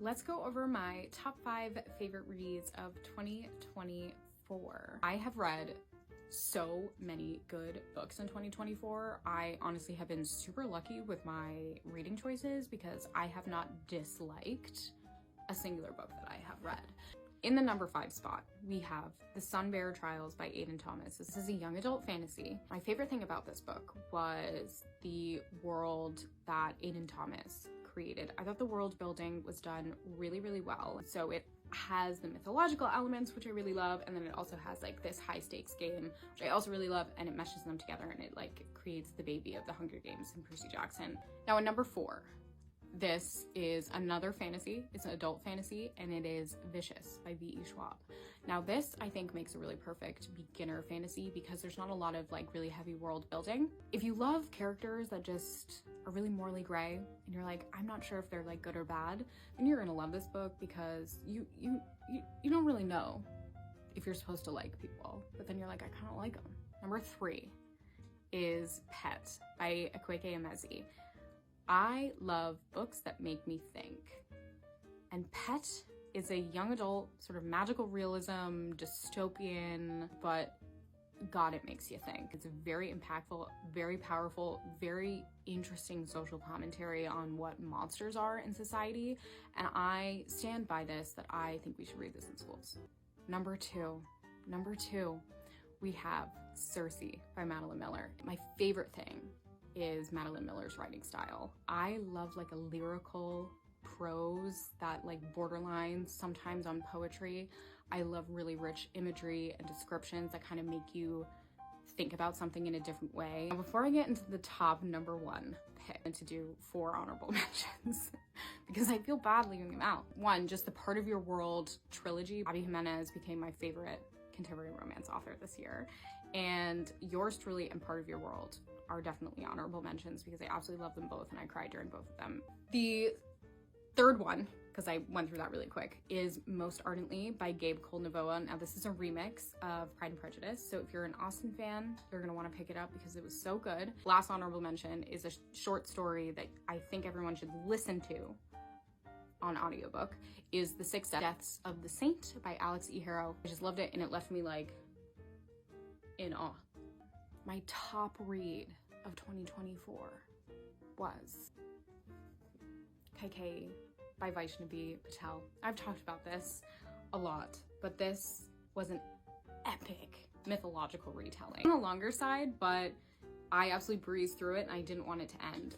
let's go over my top 5 favorite reads of 2024. I have read so many good books in 2024. I honestly have been super lucky with my reading choices because I have not disliked a singular book that I have read. In the number 5 spot, we have The Sunbearer Trials by Aiden Thomas. This is a young adult fantasy. My favorite thing about this book was the world that Aiden Thomas created. I thought the world building was done really, really well. So it has the mythological elements, which I really love, and then it also has like this high stakes game, which I also really love, and it meshes them together and it like creates the baby of the Hunger Games and Percy Jackson. Now, at number 4, this is another fantasy. It's an adult fantasy, and it is Vicious by V.E. Schwab. Now this, I think, makes a really perfect beginner fantasy because there's not a lot of like really heavy world building. If you love characters that just are really morally gray and you're like, I'm not sure if they're like good or bad, then you're gonna love this book because you don't really know if you're supposed to like people, but then you're like, I kind of like them. Number 3 is Pet by Akwaeke Emezi. I love books that make me think, and Pet is a young adult sort of magical realism, dystopian, but God, it makes you think. It's a very impactful, very powerful, very interesting social commentary on what monsters are in society, and I stand by this that I think we should read this in schools. Number two, we have Circe by Madeline Miller. My favorite thing is Madeline Miller's writing style. I love like a lyrical prose that like borderlines sometimes on poetry. I love really rich imagery and descriptions that kind of make you think about something in a different way. Now, before I get into the top number 1 pick, and to do 4 honorable mentions because I feel bad leaving them out. 1, just the Part of Your World trilogy. Abby Jimenez became my favorite contemporary romance author this year, and yours truly and Part of Your World are definitely honorable mentions because I absolutely love them both and I cried during both of them. The third one, because I went through that really quick, is Most Ardently by Gabe Cole-Novoa. Now this is a remix of Pride and Prejudice, so if you're an Austen fan, you're gonna want to pick it up because it was so good. Last honorable mention is a short story that I think everyone should listen to on audiobook, is The Six Deaths of the Saint by Alex E. Harrow. I just loved it and it left me like in awe. My top read of 2024 was KK by Vaishnavi Patel. I've talked about this a lot, but this was an epic mythological retelling. On the longer side, but I absolutely breezed through it and I didn't want it to end.